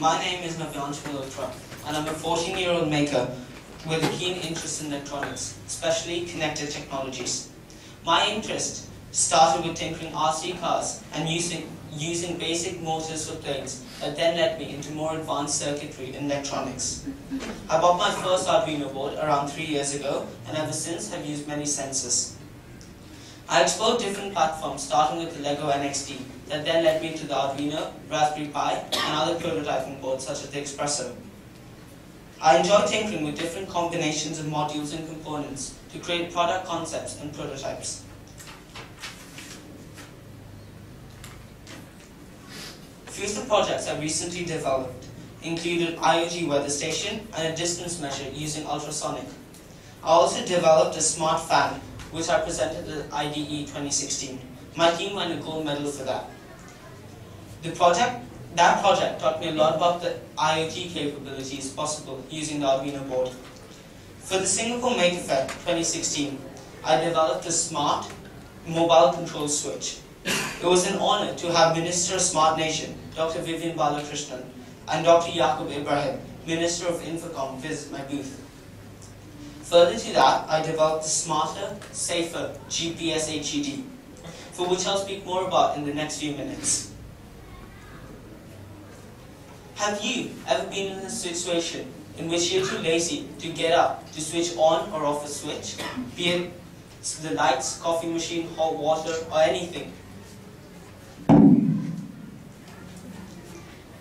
My name is Navyansh Malhotra, and I'm a 14-year-old maker with a keen interest in electronics, especially connected technologies. My interest started with tinkering RC cars and using basic motors for planes that then led me into more advanced circuitry in electronics. I bought my first Arduino board around 3 years ago, and ever since have used many sensors. I explored different platforms, starting with the Lego NXT, that then led me to the Arduino, Raspberry Pi, and other prototyping boards such as the Espresso. I enjoy tinkering with different combinations of modules and components to create product concepts and prototypes. Few of the projects I recently developed included IoT weather station and a distance measure using ultrasonic. I also developed a smart fan, which I presented at IDE 2016. My team won a gold medal for that. That project taught me a lot about the IoT capabilities possible using the Arduino board. For the Singapore Maker Fair 2016, I developed a smart mobile control switch. It was an honor to have Minister of Smart Nation, Dr. Vivian Balakrishnan, and Dr. Yaqub Ibrahim, Minister of Infocom, visit my booth. Further to that, I developed a smarter, safer GPS HUD, for which I'll speak more about in the next few minutes. Have you ever been in a situation in which you're too lazy to get up to switch on or off a switch, be it the lights, coffee machine, hot water, or anything?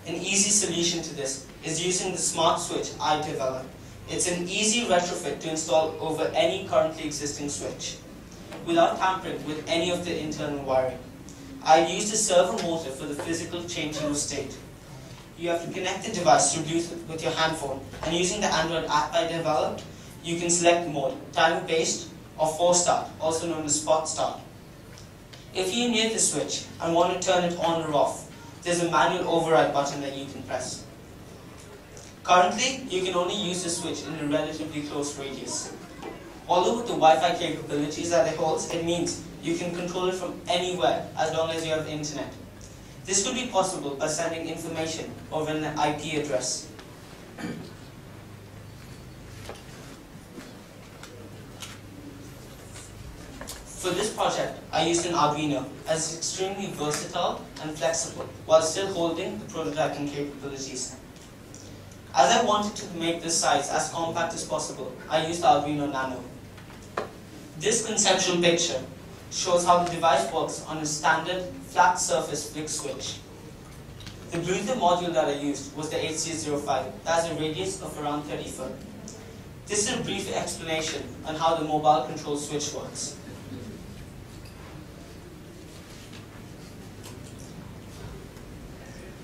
An easy solution to this is using the smart switch I developed. It's an easy retrofit to install over any currently existing switch, without tampering with any of the internal wiring. I used a servo motor for the physical changing of state. You have to connect the device through Bluetooth with your handphone, and using the Android app I developed, you can select the mode, timer-based or force start, also known as spot start. If you're near the switch and want to turn it on or off, there's a manual override button that you can press. Currently, you can only use the switch in a relatively close radius. Although with the Wi-Fi capabilities that it holds, it means you can control it from anywhere as long as you have internet. This could be possible by sending information over an IP address. For this project, I used an Arduino as it's extremely versatile and flexible while still holding the prototyping capabilities. As I wanted to make this size as compact as possible, I used the Arduino Nano. This conceptual picture shows how the device works on a standard flat surface flick switch. The Bluetooth module that I used was the HC05 that has a radius of around 30 foot. This is a brief explanation on how the mobile control switch works.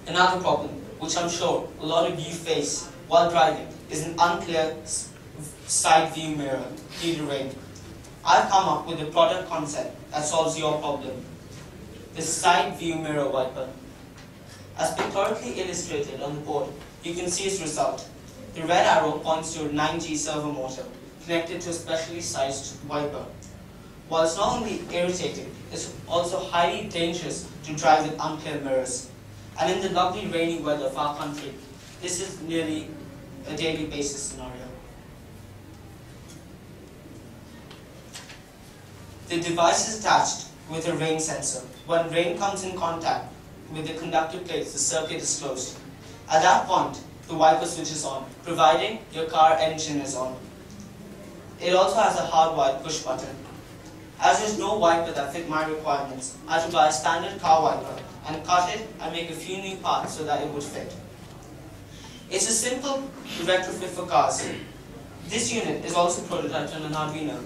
Another problem, which I'm sure a lot of you face while driving, is an unclear side view mirror due to rain. I've come up with a product concept that solves your problem: the side view mirror wiper. As pictorially illustrated on the board, you can see its result. The red arrow points to a 9G servo motor connected to a specially sized wiper. While it's not only irritating, it's also highly dangerous to drive with unclear mirrors. And in the lovely rainy weather of our country, this is nearly a daily basis scenario. The device is attached with a rain sensor. When rain comes in contact with the conductor plates, the circuit is closed. At that point, the wiper switches on, providing your car engine is on. It also has a hardwired push button. As there's no wiper that fit my requirements, I had to buy a standard car wiper and cut it and make a few new parts so that it would fit. It's a simple retrofit for cars. This unit is also prototyped on an Arduino.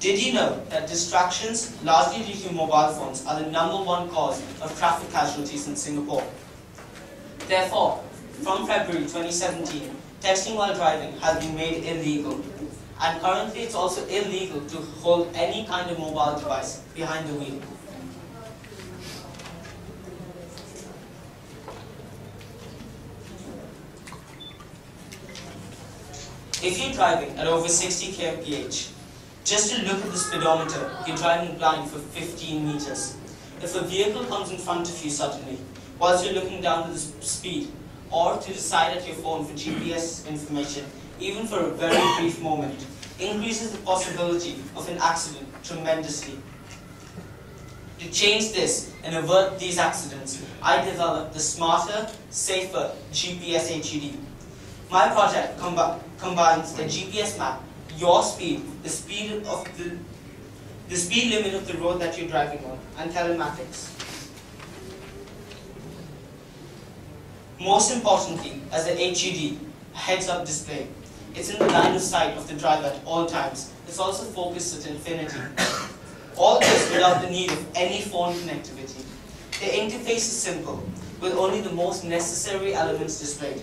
Did you know that distractions, largely due to mobile phones, are the #1 cause of traffic casualties in Singapore? Therefore, from February 2017, texting while driving has been made illegal. And currently it's also illegal to hold any kind of mobile device behind the wheel. If you're driving at over 60 kmph, Just to look at the speedometer, you're driving blind for 15 meters. If a vehicle comes in front of you suddenly, whilst you're looking down to the speed, or to decide at your phone for GPS information, even for a very brief moment, increases the possibility of an accident tremendously. To change this and avert these accidents, I developed the smarter, safer GPS HUD. My project combines a GPS map, your speed, the speed limit of the road that you're driving on, and telematics. Most importantly, as the HUD, heads-up display. It's in the line of sight of the driver at all times. It's also focused at infinity. All this without the need of any phone connectivity. The interface is simple, with only the most necessary elements displayed.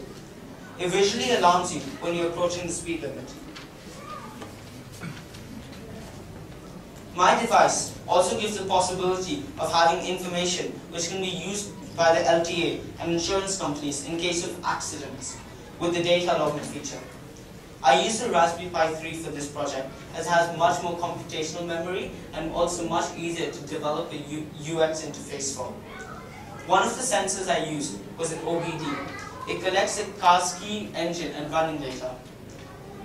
It visually alarms you when you're approaching the speed limit. My device also gives the possibility of having information which can be used by the LTA and insurance companies in case of accidents with the data logging feature. I used the Raspberry Pi 3 for this project as it has much more computational memory and also much easier to develop a UX interface for. One of the sensors I used was an OBD. It collects the car's key, engine and running data.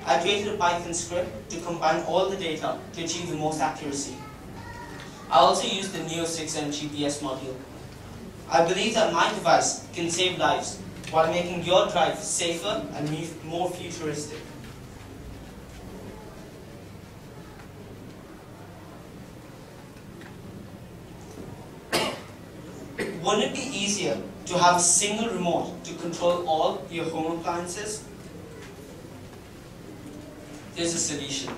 I created a Python script to combine all the data to achieve the most accuracy. I also used the Neo 6M GPS module. I believe that my device can save lives while making your drive safer and more futuristic. Wouldn't it be easier to have a single remote to control all your home appliances? There's a solution.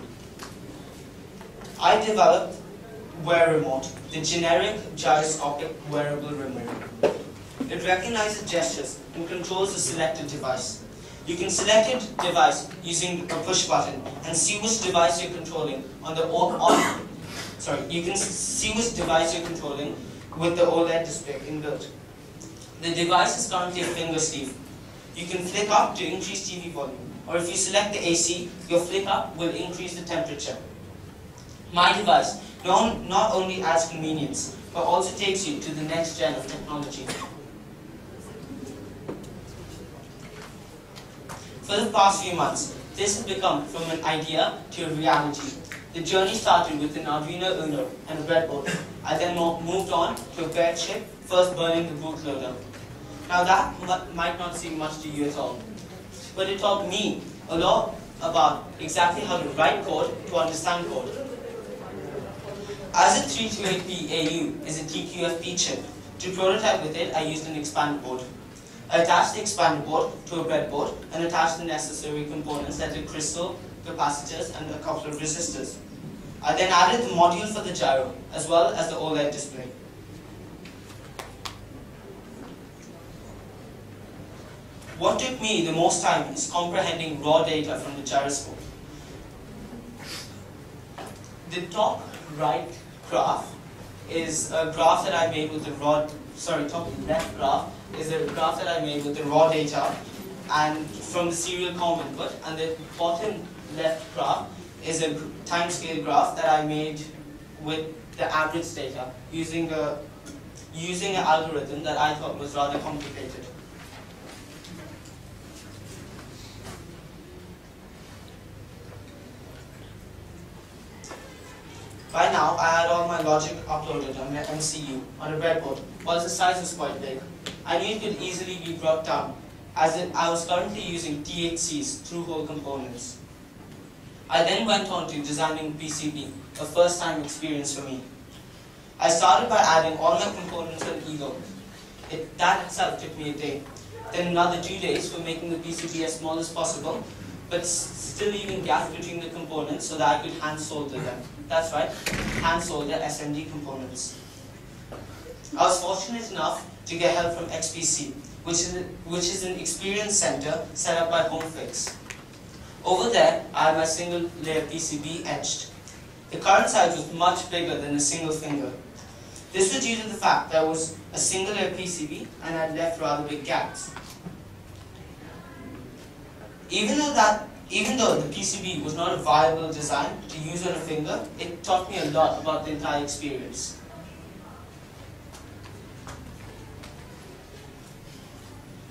I developed Wear Remote, the generic gyroscopic wearable remote. It recognizes gestures and controls the selected device. You can select your device using a push button and see which device you're controlling you can see which device you're controlling with the OLED display inbuilt. The device is currently a finger sleeve. You can flick up to increase TV volume, or if you select the AC, your flick up will increase the temperature. My device not only adds convenience, but also takes you to the next gen of technology. For the past few months, this has become from an idea to a reality. The journey started with an Arduino Uno and a breadboard. I then moved on to a bare chip, first burning the bootloader. Now that might not seem much to you at all, but it taught me a lot about exactly how to write code to understand code. As a 328P AU is a TQFP chip, to prototype with it I used an expander board. I attached the expander board to a breadboard and attached the necessary components that are crystal, capacitors and a couple of resistors. I then added the module for the gyro as well as the OLED display. What took me the most time is comprehending raw data from the gyroscope. The top right graph is a graph that I made with the top left graph is a graph that I made with the raw data and from the serial COM input, and the bottom left graph is a timescale graph that I made with the average data using an algorithm that I thought was rather complicated. By now, I had all my logic uploaded on my MCU on a breadboard, while the size was quite big. I knew it could easily be brought down, as I was currently using THC's through-hole components. I then went on to designing PCB, a first-time experience for me. I started by adding all my components on Eagle. That itself took me a day. Then another 2 days for making the PCB as small as possible, but still leaving gaps between the components so that I could hand solder them. That's right, hand solder SMD components. I was fortunate enough to get help from XPC, which is an experience center set up by HomeFix. Over there, I had my single layer PCB etched. The current size was much bigger than a single finger. This was due to the fact that it was a single layer PCB and had left rather big gaps. Even though that Even though the PCB was not a viable design to use on a finger, it taught me a lot about the entire experience.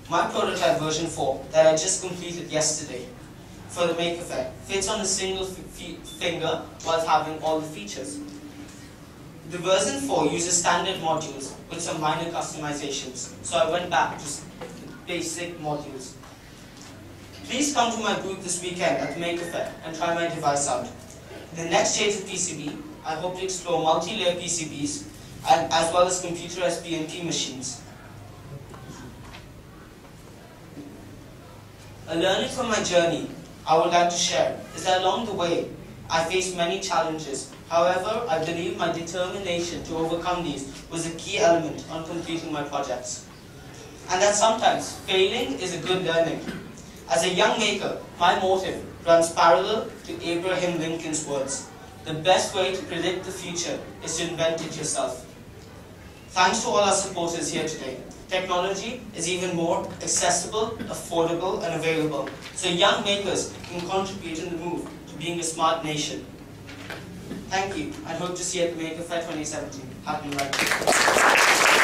My prototype version 4 that I just completed yesterday for the Maker Faire fits on a single finger while having all the features. The version 4 uses standard modules with some minor customizations, so I went back to basic modules. Please come to my booth this weekend at the Maker Faire and try my device out. In the next stage of PCB, I hope to explore multi-layer PCBs and as well as computer SPNT machines. A learning from my journey I would like to share is that along the way, I faced many challenges. However, I believe my determination to overcome these was a key element on completing my projects. And that sometimes failing is a good learning. As a young maker, my motive runs parallel to Abraham Lincoln's words: the best way to predict the future is to invent it yourself. Thanks to all our supporters here today. Technology is even more accessible, affordable, and available, so young makers can contribute in the move to being a smart nation. Thank you, and hope to see you at the Maker Faire 2017. Happy writing.